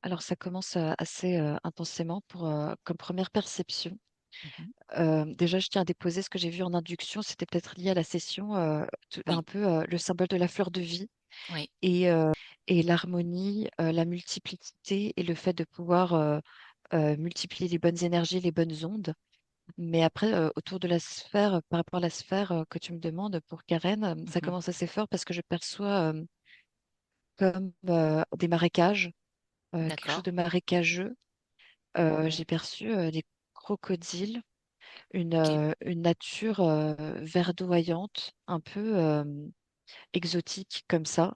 Alors ça commence, assez, intensément comme première perception. Mhm. Déjà, je tiens à déposer ce que j'ai vu en induction, c'était peut-être lié à la session, t un Oui, peu, le symbole de la fleur de vie oui. et l'harmonie, la multiplicité et le fait de pouvoir, multiplier les bonnes énergies, les bonnes ondes. Mais après, autour de la sphère, par rapport à la sphère, que tu me demandes pour Karen, ça Mhm. commence assez fort parce que je perçois, comme, des marécages, quelque chose D'accord. de marécageux. J'ai perçu, des crocodiles, Ok. une nature, verdoyante, un peu, exotique comme ça.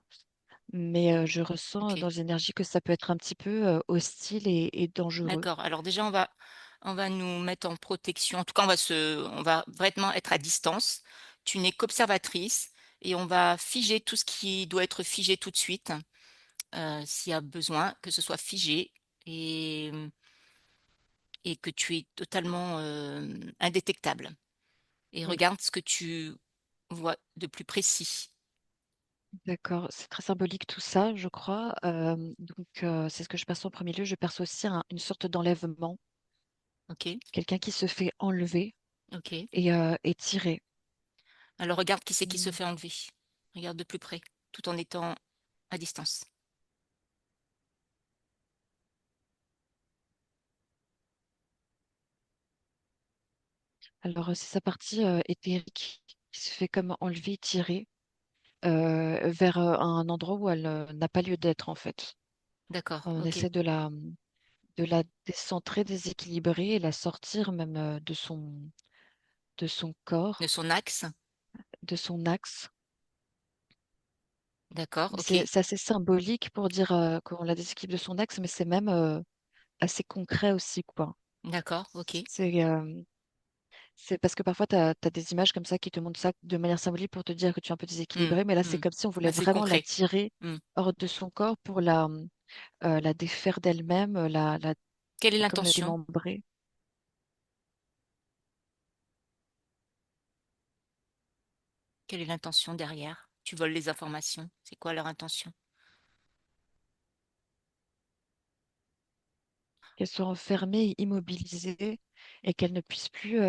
Mais, je ressens Ok. dans les énergies que ça peut être un petit peu, hostile et dangereux. D'accord. Alors déjà, on va nous mettre en protection. En tout cas, on va vraiment être à distance. Tu n'es qu'observatrice et on va figer tout ce qui doit être figé tout de suite. S'il y a besoin, que ce soit figé et, et que tu es totalement indétectable. Et Oui, regarde ce que tu vois de plus précis. d'accord, c'est très symbolique tout ça, je crois. Donc, c'est ce que je perçois en premier lieu. Je perçois aussi une sorte d'enlèvement, Ok, quelqu'un qui se fait enlever ok. et tirer. Alors regarde qui c'est qui se Mm. fait enlever. Regarde de plus près, tout en étant à distance. Alors, c'est sa partie éthérique qui se fait comme enlever, tirer vers un endroit où elle n'a pas lieu d'être, en fait. D'accord, On ok. essaie de la décentrer, déséquilibrer et la sortir même de son De corps, son axe. de son axe. D'accord, Mais ok. c'est assez symbolique pour dire qu'on la déséquilibre de son axe, mais c'est même assez concret aussi, quoi. D'accord, ok. C'est parce que parfois, tu as des images comme ça qui te montrent ça de manière symbolique pour te dire que tu es un peu Hmm, déséquilibré, mais là, c'est hmm. comme si on voulait Ah, c'est vraiment la concret. tirer Hmm. hors de son corps pour la défaire d'elle-même, Quelle est comme la l'intention? démembrer. Quelle est l'intention derrière? Tu voles les informations. C'est quoi leur intention? Qu'elle soit enfermée et immobilisée et qu'elle ne puisse plus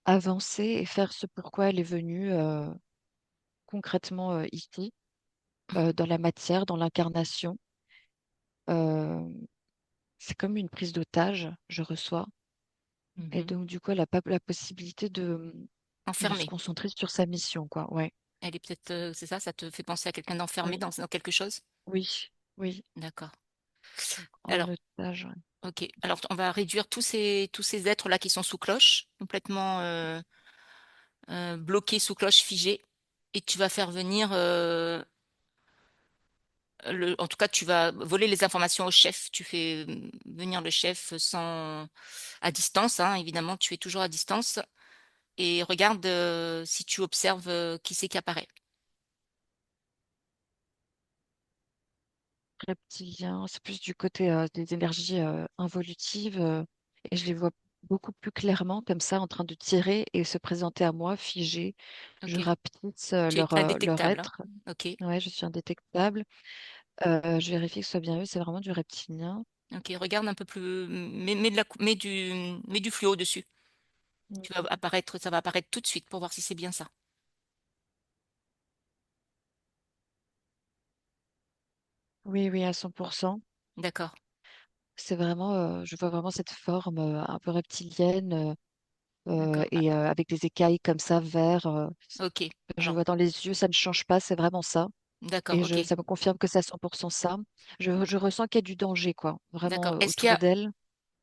avancer et faire ce pourquoi elle est venue concrètement ici, dans la matière, dans l'incarnation. Euh, c'est comme une prise d'otage, je reçois. Et Mhm. donc, du coup, elle n'a pas la possibilité de se Enfermée. concentrer sur sa mission, quoi. Ouais. Elle est peut-être, c'est ça, ça te fait penser à quelqu'un d'enfermé Oui, dans quelque chose? oui, oui, D'accord. en Alors, otage. Ouais. ok. Alors, on va réduire tous ces êtres-là qui sont sous cloche, complètement bloqués sous cloche, figés. Et tu vas faire venir, en tout cas, tu vas voler les informations au chef. Tu fais venir le chef à distance, hein, évidemment, tu es toujours à distance. Et regarde si tu observes qui c'est qui apparaît. Reptilien, c'est plus du côté des énergies involutives et je les vois beaucoup plus clairement comme ça en train de tirer et se présenter à moi figés. Je Ok. rapetisse Tu es leur indétectable, hein. être. Ok. Ouais, je suis indétectable. Je vérifie que ce soit bien eux, c'est vraiment du reptilien. Ok. Regarde un peu plus, mets du fluo dessus. Tu vas Mm. apparaître, ça va apparaître tout de suite pour voir si c'est bien ça. Oui, oui, à 100%. D'accord. C'est vraiment, je vois vraiment cette forme un peu reptilienne D'accord. Ah, et avec des écailles comme ça, vert. ok. Je Alors, vois dans les yeux, ça ne change pas, c'est vraiment ça. d'accord. Et Ok. ça me confirme que c'est à 100% ça. Je ressens qu'il y a du danger, quoi, vraiment D'accord. Est-ce qu'il y autour a d'elle.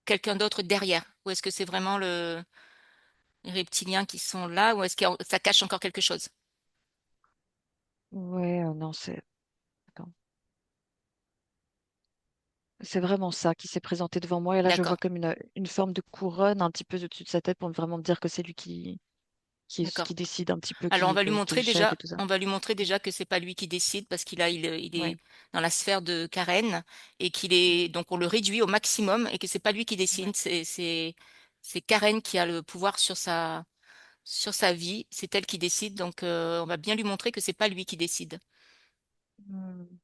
quelqu'un d'autre derrière? Ou est-ce que c'est vraiment les reptiliens qui sont là? Ou est-ce que ça cache encore quelque chose? Ouais, non, attends. C'est vraiment ça qui s'est présenté devant moi. Et là, je vois D'accord. comme une forme de couronne un petit peu au-dessus de sa tête pour vraiment me dire que c'est lui D'accord. qui décide un petit peu, Alors qui est le chef et tout ça. on va lui montrer déjà que c'est pas lui qui décide parce il est Ouais. dans la sphère de Karen et qu'il est donc on le réduit au maximum et que c'est pas lui qui Ouais. décide, c'est Karen qui a le pouvoir sur sa vie, c'est elle qui décide donc on va bien lui montrer que c'est pas lui qui décide. Hmm,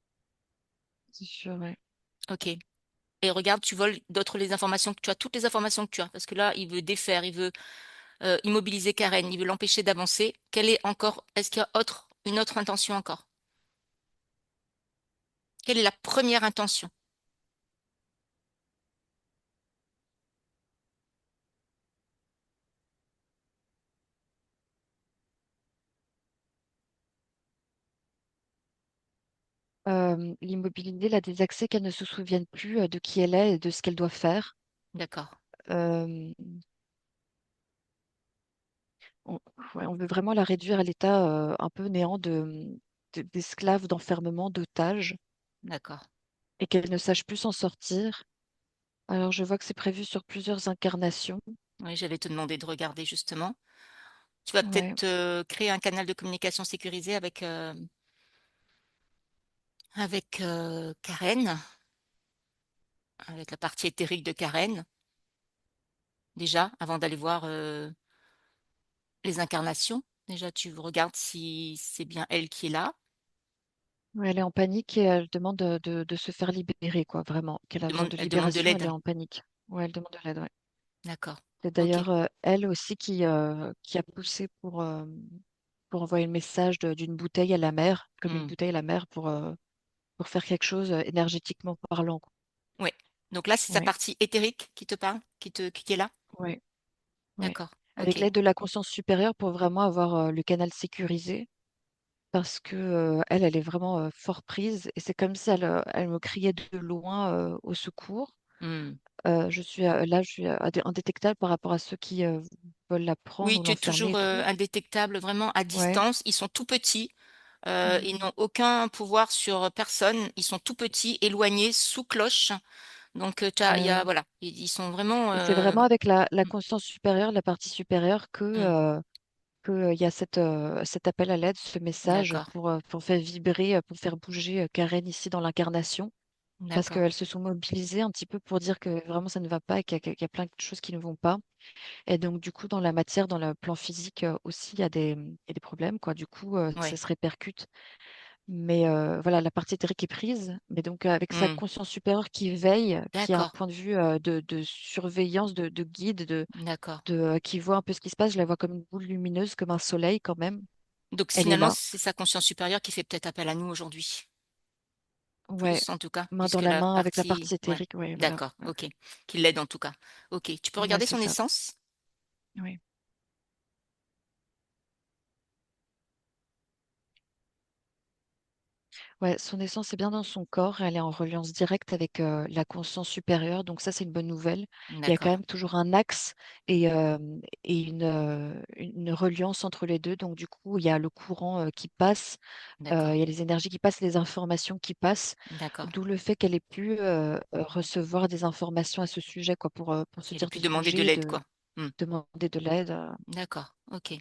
c'est sûr, ouais. Ok. Et regarde, tu voles d'autres les informations que tu as, toutes les informations que tu as, parce que là, il veut défaire, il veut immobiliser Karen, il veut l'empêcher d'avancer. Quelle est encore, est-ce qu'il y a une autre intention encore? Quelle est la première intention? L'immobiliser, la désaxer, qu'elle ne se souvienne plus de qui elle est et de ce qu'elle doit faire. D'accord, Euh, on, ouais, on veut vraiment la réduire à l'état un peu néant d'esclave, d'enfermement, d'otage, d'accord. et qu'elle ne sache plus s'en sortir. Alors, je vois que c'est prévu sur plusieurs incarnations. Oui, j'allais te demander de regarder justement. Tu vas Ouais, peut-être créer un canal de communication sécurisé avec Karen, avec la partie éthérique de Karen, déjà, avant d'aller voir les incarnations. Déjà, tu regardes si c'est bien elle qui est là. ouais, elle est en panique et elle demande de se faire libérer, quoi, vraiment. Qu'elle a besoin de Elle demande de libération, elle est l'aide. en panique. Ouais, elle demande de l'aide, ouais. D'accord. C'est Ok. d'ailleurs elle aussi qui a poussé pour envoyer le message d'une bouteille à la mer, comme une Hmm. bouteille à la mer pour faire quelque chose énergétiquement parlant, quoi. Ouais. Donc là, c'est sa Ouais, partie éthérique qui te parle, qui est là. ouais, ouais. D'accord. Avec Ok. l'aide de la conscience supérieure pour vraiment avoir le canal sécurisé, parce que elle est vraiment fort prise et c'est comme si elle me criait de loin au secours. Hmm. Je suis indétectable par rapport à ceux qui veulent la prendre Oui, ou tu es l'enfermer toujours et tout. indétectable, vraiment à Ouais. distance. Ils sont tout petits. Mm. Ils n'ont aucun pouvoir sur personne. Ils sont tout petits, éloignés, sous cloche. Donc, il y a, Ouais. voilà, ils sont vraiment. Et c'est vraiment avec la conscience supérieure, la partie supérieure, Hmm. que il y a cet appel à l'aide, ce message D'accord, pour faire vibrer, pour faire bouger Karen ici dans l'incarnation, parce d'accord. qu'elles se sont mobilisées un petit peu pour dire que vraiment ça ne va pas et qu'il y a plein de choses qui ne vont pas. Et donc, du coup, dans la matière, dans le plan physique aussi, il y a des problèmes, quoi. Du coup, ça Oui. se répercute. Mais voilà, la partie éthérique est prise. Mais donc, avec sa Hmm. conscience supérieure qui veille, qui a un D'accord, point de vue de surveillance, de guide, d'accord. qui voit un peu ce qui se passe, je la vois comme une boule lumineuse, comme un soleil quand même. Donc, Elle est finalement, là. c'est sa conscience supérieure qui fait peut-être appel à nous aujourd'hui. Ouais, Plus, en tout cas, main dans puisque la la main avec la partie. partie Ouais. éthérique. Ouais, voilà. D'accord, Ouais, ok. Qui l'aide en tout cas. Ok. Tu peux ouais, regarder c'est son ça. essence? Ouais. Ouais, son essence est bien dans son corps. Elle est en reliance directe avec la conscience supérieure. Donc ça, c'est une bonne nouvelle. Il y a quand D'accord, même toujours un axe et une reliance entre les deux. Donc du coup, il y a le courant qui passe, d'accord, il y a les énergies qui passent, les informations qui passent. d'accord. D'où le fait qu'elle ait pu recevoir des informations à ce sujet, quoi, pour se Il a dire pu de se demander de bouger, l'aide, de quoi. Hmm. demander de l'aide. D'accord, ok.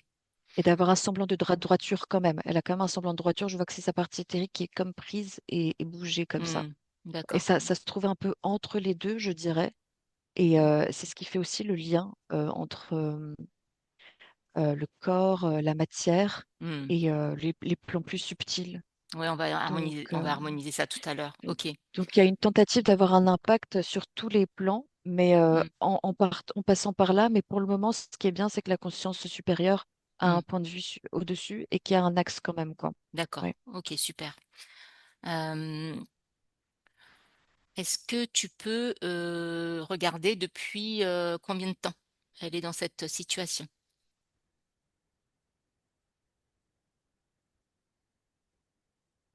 Et d'avoir un semblant de droiture quand même. Elle a quand même un semblant de droiture. Je vois que c'est sa partie éthérique qui est comme prise et bougée comme ça. Hmm. Et D'accord. ça se trouve un peu entre les deux, je dirais. Et c'est ce qui fait aussi le lien entre le corps, la matière Hmm. et les plans plus subtils. Ouais, Donc, on va harmoniser ça tout à l'heure. Ok. donc il y a une tentative d'avoir un impact sur tous les plans, mais Hmm. en passant par là. Mais pour le moment, ce qui est bien, c'est que la conscience supérieure a Hmm. un point de vue au-dessus et qu'il y a un axe quand même, quoi. D'accord. Ouais. Ok, super. Euh, Est-ce que tu peux regarder depuis combien de temps elle est dans cette situation?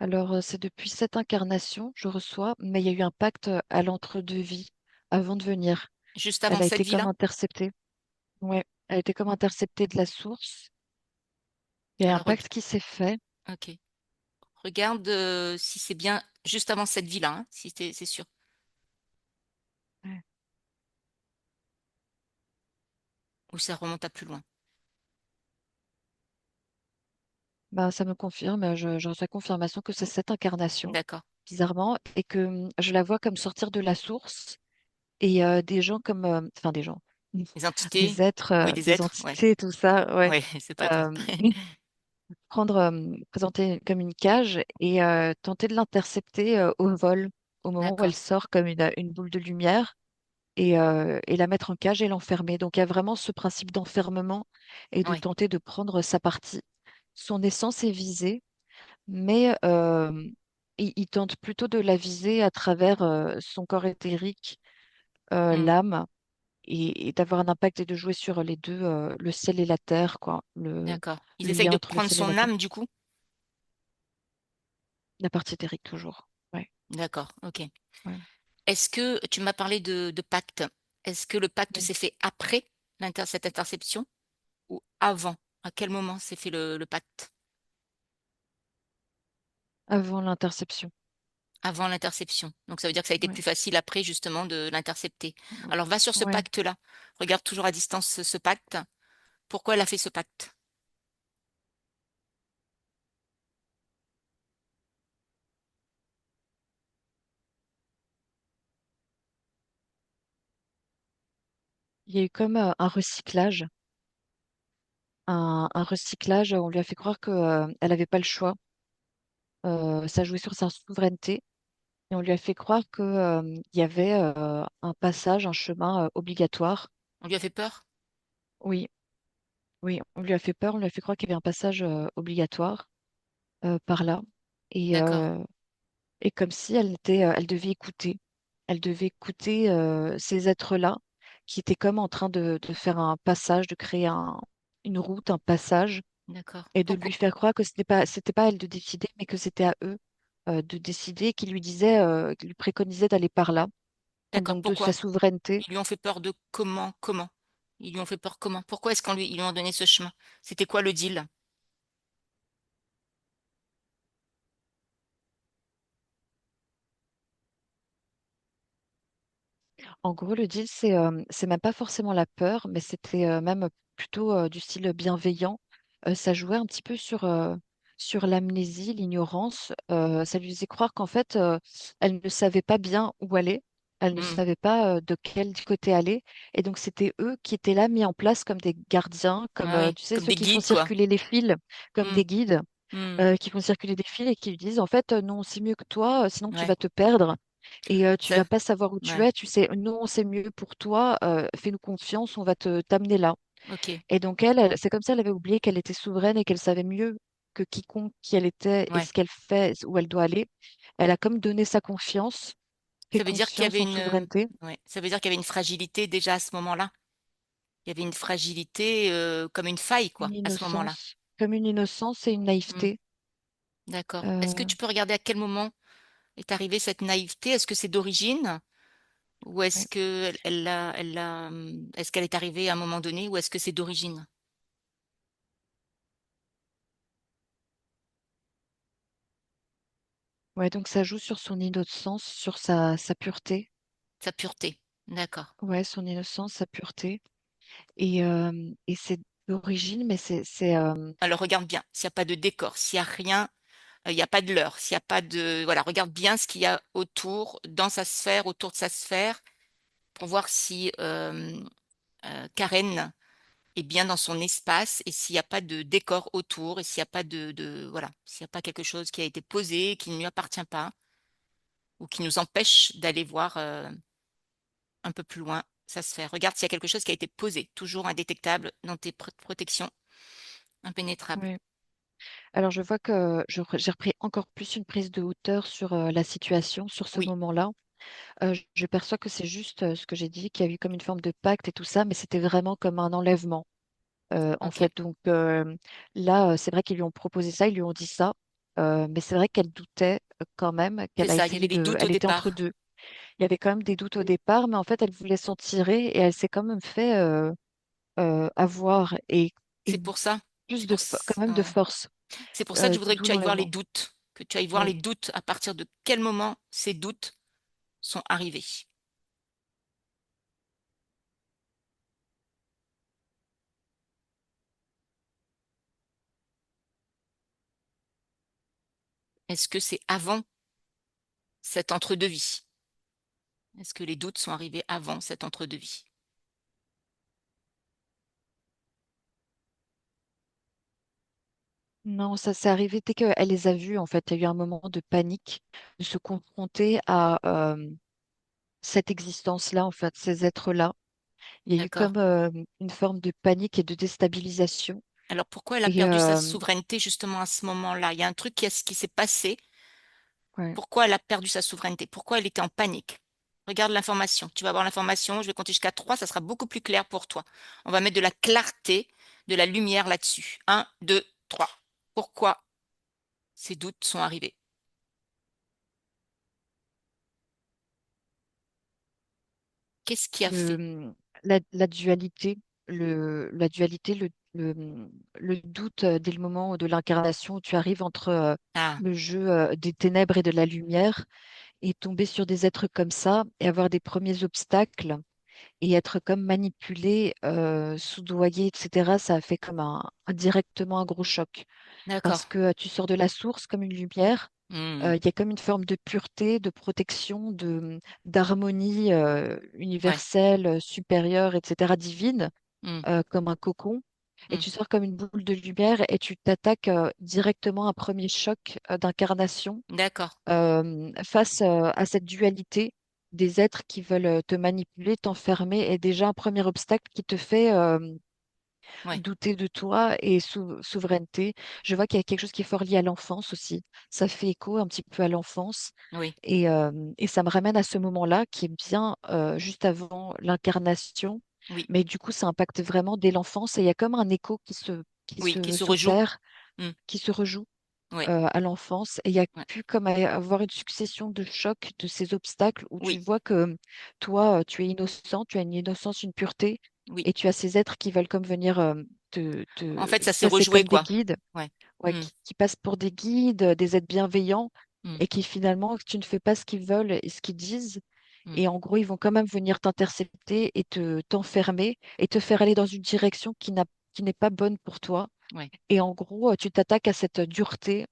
Alors, c'est depuis cette incarnation, je reçois, mais il y a eu un pacte à l'entre-deux-vie avant de venir. Juste avant Elle a cette été comme vie-là? interceptée. Ouais, elle a été comme interceptée de la source. Il y a un Alors, pacte qui s'est fait. ok. Regarde si c'est bien juste avant cette vie-là, hein, si c'est sûr. Ouais. Ou ça remonte à plus loin. Ben, ça me confirme, je reçois confirmation que c'est cette incarnation, D'accord. bizarrement, et que je la vois comme sortir de la source et des gens comme, enfin des gens, Les entités? des êtres, Oui, des des êtres? Ouais. entités, tout ça, ouais, Ouais, c'est pas grave. euh, présenter comme une cage et tenter de l'intercepter au vol. au moment où elle D'accord. sort comme une boule de lumière et la mettre en cage et l'enfermer. Donc il y a vraiment ce principe d'enfermement et de Oui. tenter de prendre sa partie. Son essence est visée, mais il tente plutôt de la viser à travers son corps éthérique, Hmm. l'âme, et d'avoir un impact et de jouer sur les deux, le ciel et la terre, quoi, D'accord. Ils le essayent lien de entre le prendre ciel et la son terre. âme, du coup? La partie éthérique, toujours. Ouais, D'accord, ok. ouais, Est-ce que tu m'as parlé de pacte? Est-ce que le pacte ouais. s'est fait après cette interception ou avant? À quel moment s'est fait le pacte? Avant l'interception. Avant l'interception. Donc ça veut dire que ça a été Ouais, plus facile après justement de l'intercepter. Alors va sur ce ouais. pacte-là. Regarde toujours à distance ce pacte. Pourquoi elle a fait ce pacte? Il y a eu comme un recyclage. Un recyclage, on lui a fait croire que, elle n'avait pas le choix. Ça jouait sur sa souveraineté. Et on lui a fait croire que, il y avait un passage, un chemin obligatoire. On lui a fait peur? Oui, oui, on lui a fait peur, on lui a fait croire qu'il y avait un passage obligatoire par là. Et, D'accord, euh, et comme si elle devait écouter. Elle devait écouter ces êtres-là qui étaient comme en train de faire un passage, de créer une route, un passage, d'accord. et de Pourquoi? lui faire croire que c'était pas à elle de décider, mais que c'était à eux de décider, qui lui disait, qui lui préconisait d'aller par là. D'accord, Donc de sa pourquoi? souveraineté. Ils lui ont fait peur de comment? Comment? Ils lui ont fait peur comment? Pourquoi est-ce ils lui ont donné ce chemin? C'était quoi le deal? En gros, le deal, c'est même pas forcément la peur, mais c'était même plutôt du style bienveillant. Ça jouait un petit peu sur l'amnésie, l'ignorance. Ça lui faisait croire qu'en fait, elle ne savait pas bien où aller. Elle ne Hmm. savait pas de quel côté aller. Et donc, c'était eux qui étaient là, mis en place comme des gardiens, comme, Ah oui, tu sais, comme ceux des qui font guides, quoi. circuler les fils, comme Hmm, des guides, hmm. qui font circuler des fils et qui lui disent, en fait, nous, on sait mieux que toi, sinon tu Ouais, vas te perdre et tu ça, vas pas savoir où tu ouais, es. Tu sais, nous, on sait mieux pour toi, fais-nous confiance, on va te t'amener là. ok, Et donc, c'est comme ça, elle avait oublié qu'elle était souveraine et qu'elle savait mieux que quiconque qui elle était et ouais. ce qu'elle fait, où elle doit aller. Elle a comme donné sa confiance, fait Ça veut dire qu'il y confiance avait en souveraineté, ouais, ça veut dire qu'il y avait une fragilité déjà à ce moment-là. Il y avait une fragilité comme une faille, quoi, à ce moment-là. comme une innocence et une Hmm, naïveté. d'accord. Est-ce que Euh, tu peux regarder à quel moment est arrivée cette naïveté? Est-ce que c'est d'origine? Ou est-ce ouais. que est-ce qu'elle est arrivée à un moment donné ou est-ce que c'est d'origine? Ouais, donc ça joue sur son innocence, sur sa pureté. Sa pureté. D'accord. Ouais, son innocence, sa pureté. Et c'est d'origine, mais Alors regarde bien, s'il n'y a pas de décor, s'il n'y a rien, il n'y a pas de leurre, s'il n'y a pas de... Voilà, regarde bien ce qu'il y a autour, dans sa sphère, autour de sa sphère, pour voir si Karen est bien dans son espace et s'il n'y a pas de décor autour et s'il n'y a pas voilà, s'il n'y a pas quelque chose qui a été posé, qui ne lui appartient pas ou qui nous empêche d'aller voir un peu plus loin sa sphère. Regarde s'il y a quelque chose qui a été posé, toujours indétectable dans tes protections, impénétrables. ouais. Alors je vois que j'ai repris encore plus une prise de hauteur sur la situation, sur ce Oui, moment-là. Je perçois que c'est juste ce que j'ai dit, qu'il y a eu comme une forme de pacte et tout ça, mais c'était vraiment comme un enlèvement, en ok. fait. Donc là, c'est vrai qu'ils lui ont proposé ça, ils lui ont dit ça, mais c'est vrai qu'elle doutait quand même, C'est qu'elle a ça, il y avait essayé des doutes au elle était entre départ. deux. Il y avait quand même des doutes au départ, mais en fait, elle voulait s'en tirer et elle s'est quand même fait avoir et C'est pour ça. plus C'est pour, quand même de ouais. force, C'est pour ça que je voudrais que d'où tu ailles voir les l'enlèvement. doutes, que tu ailles voir les Oui. doutes à partir de quel moment ces doutes sont arrivés. Est-ce que c'est avant cet entre-deux-vie? Est-ce que les doutes sont arrivés avant cet entre-deux-vie? Non, ça s'est arrivé dès qu'elle les a vus, en fait. Il y a eu un moment de panique, de se confronter à cette existence-là, en fait, ces êtres-là. Il y a eu D'accord. comme une forme de panique et de déstabilisation. Alors pourquoi elle a Et perdu sa souveraineté justement à ce moment-là? Il y a un truc qui s'est passé. ouais, Pourquoi elle a perdu sa souveraineté? Pourquoi elle était en panique? Regarde l'information. Tu vas avoir l'information. Je vais compter jusqu'à 3. Ça sera beaucoup plus clair pour toi. On va mettre de la clarté, de la lumière là-dessus. Un, 2, 3. Pourquoi ces doutes sont arrivés? Qu'est-ce qui a fait? le, la dualité, la dualité, le doute dès le moment de l'incarnation où tu arrives entre Ah, le jeu des ténèbres et de la lumière et tomber sur des êtres comme ça et avoir des premiers obstacles et être comme manipulé, soudoyé, etc., ça a fait comme directement un gros choc. d'accord. Parce que tu sors de la source comme une lumière, Hmm, il y a comme une forme de pureté, de protection, d'harmonie ouais. universelle, supérieure, etc., divine, Hmm, comme un cocon. Et hmm, tu sors comme une boule de lumière et tu t'attaques directement à un premier choc d'incarnation d'accord. face à cette dualité des êtres qui veulent te manipuler, t'enfermer, est déjà un premier obstacle qui te fait Ouais. douter de toi et souveraineté. Je vois qu'il y a quelque chose qui est fort lié à l'enfance aussi. Ça fait écho un petit peu à l'enfance. Oui. Et ça me ramène à ce moment-là qui est bien juste avant l'incarnation. Oui. Mais du coup, ça impacte vraiment dès l'enfance. Et il y a comme un écho Oui. Qui se rejoue. s'opère, Hmm, qui se rejoue oui. à l'enfance. Et il y a Ouais. pu comme avoir une succession de chocs, de ces obstacles où tu Oui. vois que toi, tu es innocent, tu as une innocence, une pureté, Oui. et tu as ces êtres qui veulent comme venir En fait, ça te s'est passer rejoué, comme des quoi. guides, Ouais. ouais, Hmm, qui passent pour des guides, des êtres bienveillants, hmm, et qui finalement, tu ne fais pas ce qu'ils veulent et ce qu'ils disent. hmm. Et en gros, ils vont quand même venir t'intercepter et t'enfermer et te faire aller dans une direction qui n'est pas bonne pour toi. Ouais. Et en gros, tu t'attaques à cette dureté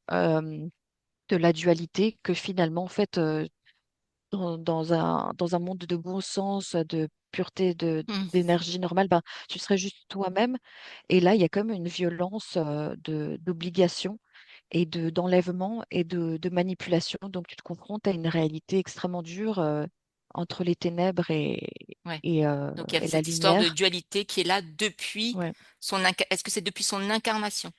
de la dualité que finalement, en fait, dans un monde de bon sens, de pureté, Hmm, d'énergie normale, ben, tu serais juste toi-même. Et là, il y a comme une violence d'obligation et d'enlèvement et de manipulation. Donc, tu te confrontes à une réalité extrêmement dure entre les ténèbres ouais. et, Donc, il y a et la cette histoire de lumière. dualité qui est là depuis Ouais. Est-ce que c'est depuis son incarnation?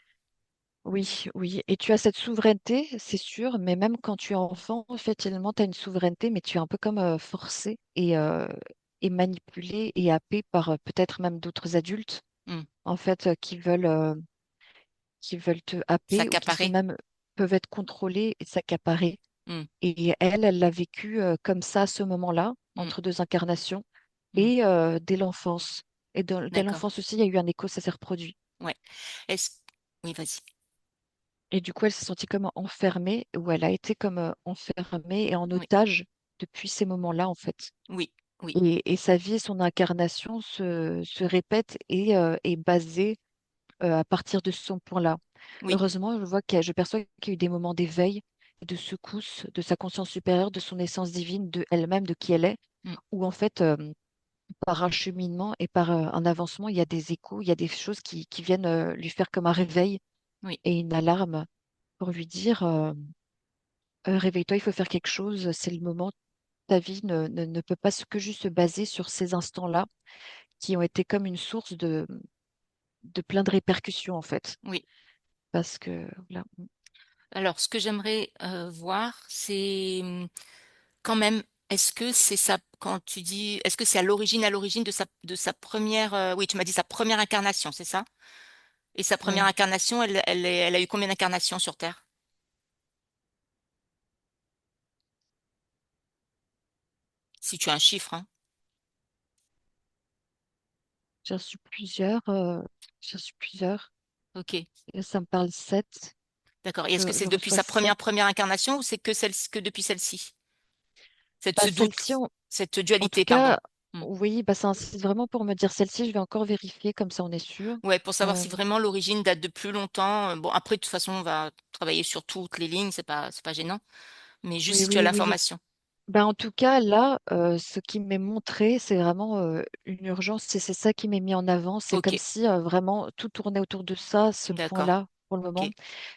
Oui, oui. Et tu as cette souveraineté, c'est sûr, mais même quand tu es enfant, effectivement, tu as une souveraineté, mais tu es un peu comme forcé et manipulé et happé par peut-être même d'autres adultes, Hmm. en fait, qui veulent te happer ou qui sont S'accaparer? même peuvent être contrôlés et s'accaparer. Hmm, Et elle l'a vécu comme ça à ce moment-là, hmm, entre deux incarnations, hmm. et dès l'enfance. Et dès D'accord. l'enfance aussi, il y a eu un écho, ça s'est reproduit. Ouais. Est-ce... Oui, vas-y. Et du coup, elle s'est sentie comme enfermée, ou elle a été comme enfermée et en Oui, otage depuis ces moments-là, en fait. oui, oui, Et sa vie et son incarnation se répètent et est basée à partir de ce point-là. oui. Heureusement, je perçois qu'il y a eu des moments d'éveil, de secousse de sa conscience supérieure, de son essence divine, de elle-même, de qui elle est, Hmm, où en fait, par un cheminement et par un avancement, il y a des échos, il y a des choses qui viennent lui faire comme un réveil oui, et une alarme pour lui dire réveille-toi, il faut faire quelque chose, c'est le moment. Ta vie ne peut pas que juste se baser sur ces instants-là qui ont été comme une source de plein de répercussions, en fait. oui. Parce que, voilà. Alors, ce que j'aimerais voir, c'est quand même, est-ce que c'est ça, quand tu dis, est-ce que c'est à l'origine de sa première, oui, tu m'as dit sa première incarnation, c'est ça? Et sa première Ouais. incarnation, elle a eu combien d'incarnations sur Terre? Si tu as un chiffre, hein. J'ai reçu plusieurs. J'ai reçu plusieurs. Ok, Et ça me parle sept. d'accord. Et est-ce que Je c'est depuis reçois sa sept. première incarnation ou c'est que depuis celle-ci? Bah, Ce celle-ci, doute, cette en tout dualité, pardon. cas, Hmm. oui, bah, ça incite vraiment pour me dire celle-ci, je vais encore vérifier, comme ça on est sûr. Ouais, pour savoir Euh, si vraiment l'origine date de plus longtemps. Bon, après, de toute façon, on va travailler sur toutes les lignes, c'est pas gênant. Mais juste oui, si tu as oui, oui. l'information. Ben, en tout cas, là, ce qui m'est montré, c'est vraiment une urgence et c'est ça qui m'est mis en avant. C'est Ok, comme si vraiment tout tournait autour de ça, ce d'accord. point-là. pour le Ok, moment.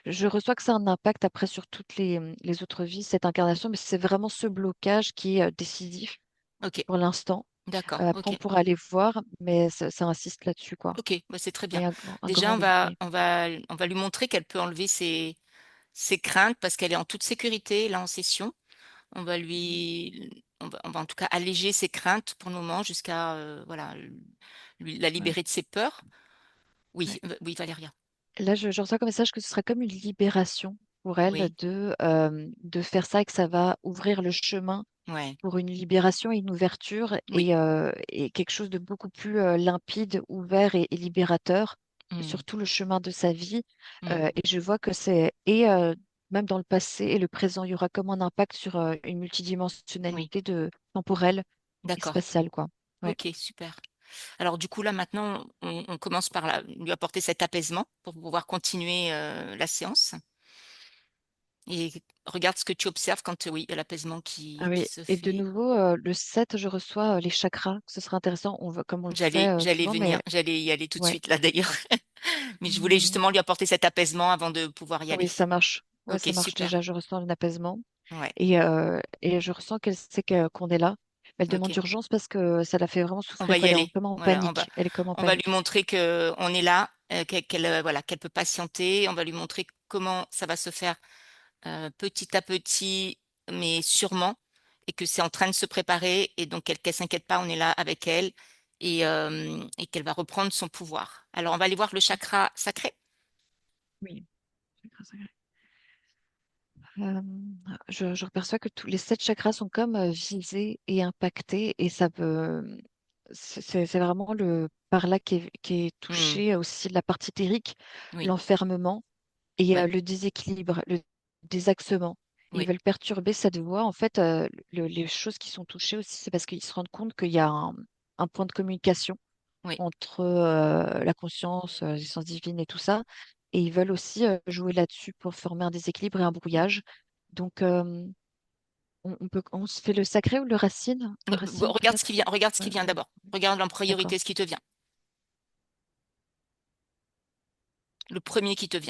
Je reçois que ça a un impact après sur toutes les autres vies, cette incarnation, mais c'est vraiment ce blocage qui est décisif ok, pour l'instant. d'accord, Après, on ok. pourra aller voir, mais ça insiste là-dessus, quoi. Ok, bah c'est très Mais bien. il y a un Déjà, grand oui, oui. on va lui montrer qu'elle peut enlever ses craintes parce qu'elle est en toute sécurité là en session. Mhm. On va en tout cas alléger ses craintes pour le moment jusqu'à voilà, la Ouais, libérer de ses peurs. Oui, ouais. oui, Valéria. Là, je reçois comme message que ce serait comme une libération pour elle Oui, de faire ça et que ça va ouvrir le chemin ouais, pour une libération et une ouverture oui. et quelque chose de beaucoup plus limpide, ouvert et libérateur Mm, sur tout le chemin de sa vie. mm, Et je vois que même dans le passé et le présent, il y aura comme un impact sur une oui, multidimensionnalité temporelle et d'accord. spatiale, quoi. Ouais. Ok, super. Alors du coup, là maintenant, on commence par lui apporter cet apaisement pour pouvoir continuer la séance. Et regarde ce que tu observes quand, oui, il y a l'apaisement Ah qui oui. se Et de fait. nouveau, le 7, je reçois les chakras. Ce serait intéressant, comme on le fait J'allais souvent, venir, mais j'allais y aller tout de ouais. suite là d'ailleurs. Mais je voulais Hmm. justement lui apporter cet apaisement avant de pouvoir y aller. Oui, ça marche. Ouais, Ok, ça marche super. déjà. Je ressens un apaisement. Ouais, Et je ressens qu'elle sait qu'on est là. Elle demande ok. d'urgence parce que ça la fait vraiment On va souffrir, y quoi. aller. Comme en Voilà, panique. Elle est comme en on va lui panique. montrer que on est là, voilà, qu'elle peut patienter. On va lui montrer comment ça va se faire petit à petit, mais sûrement, et que c'est en train de se préparer, et donc qu'elle s'inquiète pas, on est là avec elle, et qu'elle va reprendre son pouvoir. Alors, on va aller voir le chakra sacré. Oui. Euh, je reperçois que tous les 7 chakras sont comme visés et impactés et ça peut. C'est vraiment le par là qui est Hmm, touché aussi la partie éthérique, oui, l'enfermement et oui, le déséquilibre, le désaxement. Ils oui, veulent perturber cette voie. En fait, les choses qui sont touchées aussi, c'est parce qu'ils se rendent compte qu'il y a un point de communication oui. entre la conscience, les sens divines et tout ça. Et ils veulent aussi jouer là-dessus pour former un déséquilibre et un brouillage. Donc, on se fait le sacré ou le racine? Le racine, Regarde ce qui peut-être? vient, regarde ce qui Ouais, vient d'abord. Regarde en d'accord. priorité ce qui te vient. Le premier qui te vient.